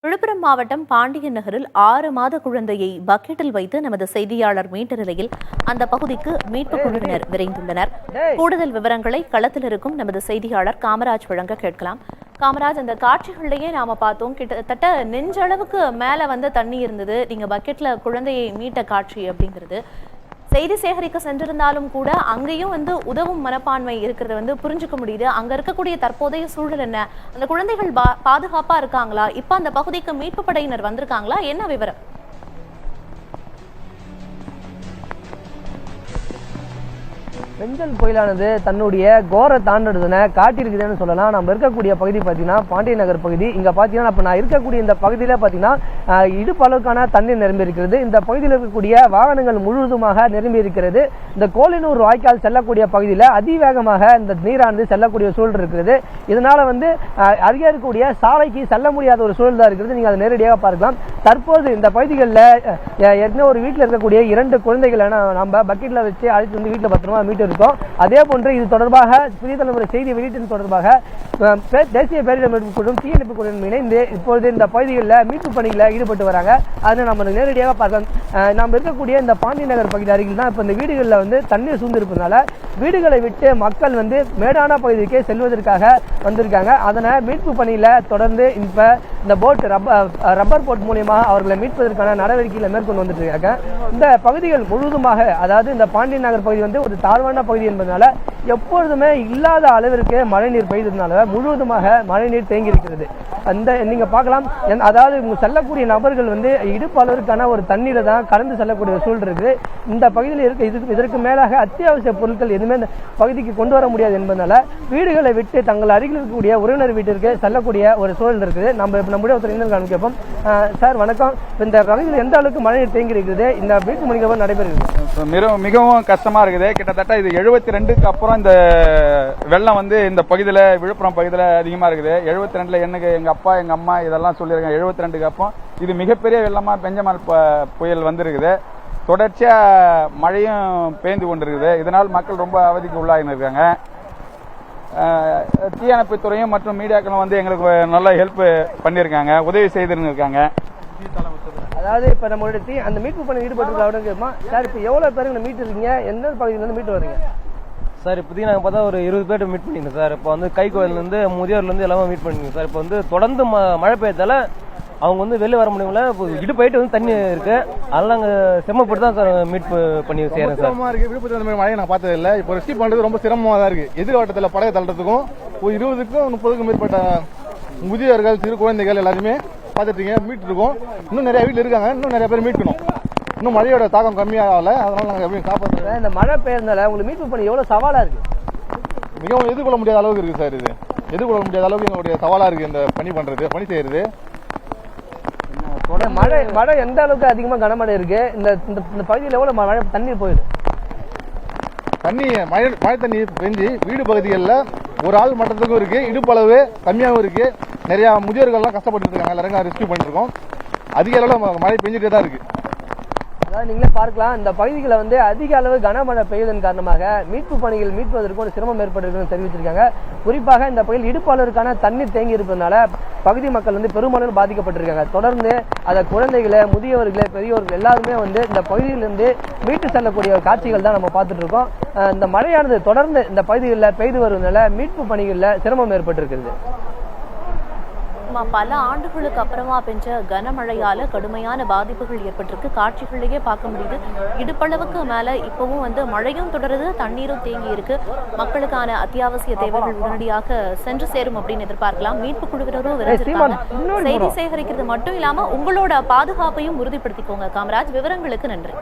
விழுப்புரம் மாவட்டம் பாண்டியன் நகரில் 6 மாத குழந்தையை பக்கெட்டில் வைத்து நமது செய்தியாளர் மீட்ட நிலையில் அந்த பகுதிக்கு மீட்பு குழுவினர் விரைந்துள்ளனர். கூடுதல் விவரங்களை களத்தில் இருக்கும் நமது செய்தியாளர் காமராஜ் வழங்க கேட்கலாம். காமராஜ், அந்த காட்சிகள்லயே நாம பார்த்தோம், கிட்டத்தட்ட நெஞ்சளவுக்கு மேல தண்ணி இருந்தது. நீங்க பக்கெட்ல குழந்தையை மீட்ட காட்சி அப்படிங்கிறது செய்தி சேகரிக்க சென்றிருந்தாலும் கூட அங்கேயும் உதவும் மனப்பான்மை இருக்கிறத புரிஞ்சுக்க முடியுது. அங்க இருக்கக்கூடிய தற்போதைய சூழல் என்ன? அந்த குழந்தைகள் பாதுகாப்பா இருக்காங்களா? இப்ப அந்த பகுதிக்கு மீட்பு படையினர் வந்திருக்காங்களா? என்ன விவரம்? பெஞ்சல் புயலானது தன்னுடைய கோர தாண்டதுன்னு காட்டியிருக்குதுன்னு சொல்லலாம். நம்ம இருக்கக்கூடிய பகுதி பார்த்தீங்கன்னா பாண்டிய நகர் பகுதி. இங்கே பார்த்தீங்கன்னா இப்போ நான் இருக்கக்கூடிய இந்த பகுதியில் பார்த்தீங்கன்னா இடுப்பளவுக்கான தண்ணீர் நிரம்பி இருக்கிறது. இந்த பகுதியில் இருக்கக்கூடிய வாகனங்கள் முழுவதுமாக நிரம்பி இருக்கிறது. இந்த கோலினூர் வாய்க்கால் செல்லக்கூடிய பகுதியில் அதிவேகமாக இந்த நீரானது செல்லக்கூடிய சூழல் இருக்கிறது. இதனால அருகே இருக்கக்கூடிய சாலைக்கு செல்ல முடியாத ஒரு சூழல் தான் இருக்கிறது. நீங்கள் அதை நேரடியாக பார்க்கலாம். தற்போது இந்த பகுதிகளில் ஏற்கனவே ஒரு வீட்டில் இருக்கக்கூடிய 2 குழந்தைகளை நம்ம பக்கெட்டில் வச்சு அழைத்து வீட்டில் பத்திரமா மீட்டு இருக்கோம். அதே போன்று இது தொடர்பாக புதிய தலைமுறை செய்தி வெளியீட்டின் தொடர்பாக தேசிய பேரிடர் மீட்பு குழு தீயணைப்பு குழுவின் இணைந்து இப்பொழுது இந்த பகுதிகளில் மீட்பு பணிகளில் ஈடுபட்டு வராங்க. அதை நம்ம நேரடியாக பார்க்கலாம். நம்ம இருக்கக்கூடிய இந்த பாண்டிய நகர் பகுதி அருகில் தான் இப்போ இந்த வீடுகளில் தண்ணீர் சூழ்ந்திருப்பதனால வீடுகளை விட்டு மக்கள் மேடான பகுதிக்கு செல்வதற்காக வந்திருக்காங்க. அதனை மீட்பு பணியில தொடர்ந்து இப்ப இந்த போட் ரப்பர் போட் மூலியமாக அவர்களை மீட்பதற்கான நடவடிக்கைகளை மேற்கொண்டு வந்துட்டு இருக்காங்க. இந்த பகுதிகள் முழுவதுமாக, அதாவது இந்த பாண்டிய நகர் பகுதி ஒரு தாழ்வான பகுதி என்பதனால எப்பொழுதுமே இல்லாத அளவிற்கு மழை நீர் பெய்ததுனால முழுவதுமாக மழை நீர் தேங்கி இருக்கிறது. நீங்க பார்க்கலாம், அதாவது செல்லக்கூடிய நபர்கள் இடுப்பு அளவிற்கான ஒரு தண்ணீரை தான் கடந்து செல்லக்கூடிய சூழல் இருக்குது. இந்த பகுதியில் இதற்கு மேலாக அத்தியாவசிய பொருட்கள் எதுவுமே இந்த பகுதிக்கு கொண்டு வர முடியாது என்பதனால வீடுகளை விட்டு தங்கள் அருகில் இருக்கக்கூடிய உறவினர் வீட்டிற்கு செல்லக்கூடிய ஒரு சூழல் இருக்குது. நம்முடைய ஒருத்தர் கேட்போம். சார் வணக்கம். இந்த பகுதியில் எந்த அளவுக்கு மழை நீர் தேங்கி இருக்குது? இந்த மீட்பு பணிகள் நடைபெறுகிறது. மிகவும் கஷ்டமா இருக்குது. கிட்டத்தட்ட இது 72க்கு அப்புறம் இந்த வெள்ளம் இந்த பகுதியில், விழுப்புரம் பகுதியில் அதிகமா இருக்குது. 72ல எங்க அப்பா எங்க அம்மா இதெல்லாம் சொல்லியிருக்காங்க. 72க்கு அப்புறம் இது மிகப்பெரிய வெள்ளமா பெஞ்சமல் புயல் வந்திருக்குது. தொடர்ச்சியா மழையும் பெய்ந்து கொண்டிருக்குது. இதனால் மக்கள் ரொம்ப அவதிக்கு உள்ளாகி இருக்காங்க. தீயணைப்பு துறையும் மற்றும் மீடியாக்களும் எங்களுக்கு நல்ல ஹெல்ப் பண்ணியிருக்காங்க, உதவி செய்திருக்காங்க. அதாவது இப்ப நம்மளுடைய அந்த மீட்பு பணி ஈடுபட்டு சார், இப்ப எவ்வளவு பேருக்கு மீட்டு இருக்கீங்க? எந்த பகுதியில மீட்டு வரீங்க சார்? இப்போதைக்கு நாங்கள் பார்த்தா ஒரு 20 பேர் மீட் பண்ணியிருக்கோம் சார். இப்போ கைகோயிலேருந்து முதியோர்லேருந்து எல்லாமே மீட் பண்ணிருக்கோம் சார். இப்போ தொடர்ந்து மழை பெய்யதால அவங்க வெளில வர முடியல. இப்போ இடுப்பைட்டு தண்ணி இருக்கு. அதெல்லாம் நாங்கள் சிரமப்பட்டு தான் சார் மீட் பண்ணி செய்யறோம் சார். விழுப்புரத்தில் மழையை நான் பார்த்தது இல்லை. இப்போ ரெஸ்கியூ பண்ணுறது ரொம்ப சிரமமாக தான் இருக்கு. எதிர்காலத்தில் படகு தள்ளுறதுக்கும் 20க்கும் 30க்கும் மேற்பட்ட முதியோர்கள், சிறு குழந்தைகள் எல்லாருமே பார்த்துட்டீங்க, மீட்டு இருக்கோம். இன்னும் நிறைய வீட்டில் இருக்காங்க. இன்னும் நிறைய பேர் மீட்கணும். இன்னும் மழையோட தாக்கம் கம்மியாகல. அதனால நாங்கள் எப்படி காப்பாற்றுறோம். இந்த மழை பெய்யறதுனால உங்களுக்கு மீட்பு பணி எவ்வளவு சவாலா இருக்கு? மிகவும் எதிர்கொள்ள முடியாத அளவுக்கு இருக்கு சார். இது எதிர்கொள்ள முடியாத அளவுக்கு எங்களுடைய சவாலா இருக்கு இந்த பணி செய்யறது. மழை எந்த அளவுக்கு அதிகமா கனமழை இருக்கு? இந்த பகுதியில் எவ்வளவு மழை தண்ணீர் போயிடுது? மழை தண்ணி பெஞ்சு வீடு பகுதிகளில் ஒரு ஆள் மட்டத்துக்கும் இருக்கு, இடுப்பளவு கம்மியாகவும் இருக்கு. நிறைய முதியோர்கள்லாம் கஷ்டப்பட்டு இருக்காங்க. எல்லாரும் ரெஸ்கியூ பண்ணிட்டு இருக்கோம். அதிக அளவில் மழை பெஞ்சுட்டே தான் இருக்கு. அதாவது நீங்களே பார்க்கலாம், இந்த பகுதிகளை அதிக அளவு கனமழை பெய்வதன் காரணமாக மீட்பு பணிகள் மீட்பதற்கு ஒரு சிரமம் ஏற்பட்டிருக்குன்னு தெரிவிச்சிருக்காங்க. குறிப்பாக இந்த பகுதியில் இடுப்பாளருக்கான தண்ணீர் தேங்கி இருப்பதனால பகுதி மக்கள் பெருமளவில் பாதிக்கப்பட்டிருக்காங்க. தொடர்ந்து அந்த குழந்தைகளை, முதியவர்களை, பெரியவர்கள் எல்லாருமே இந்த பகுதியிலிருந்து மீட்டு செல்லக்கூடிய காட்சிகள் தான் நம்ம பார்த்துட்டு இருக்கோம். இந்த மழையானது தொடர்ந்து இந்த பகுதிகளில் பெய்து வருவதனால மீட்பு பணிகளில் சிரமம் ஏற்பட்டிருக்கிறது. பல ஆண்டுகளுக்கு அப்புறமா பெஞ்ச கனமழையால கடுமையான பாதிப்புகள் ஏற்பட்டிருக்கு. காட்சிகளையே பார்க்க முடியுது. இடுப்பளவுக்கு மேல இப்பவும் மழையும் தொடருது, தண்ணீரும் தேங்கி இருக்கு. மக்களுக்கான அத்தியாவசிய தேவைகள் உடனடியாக சென்று சேரும் அப்படின்னு எதிர்பார்க்கலாம். மீட்பு குழுவினரும் விரைந்திருக்காங்க. செய்தி சேகரிக்கிறது மட்டும் இல்லாம உங்களோட பாதுகாப்பையும் உறுதிப்படுத்திக்கோங்க. காமராஜ், விவரங்களுக்கு நன்றி.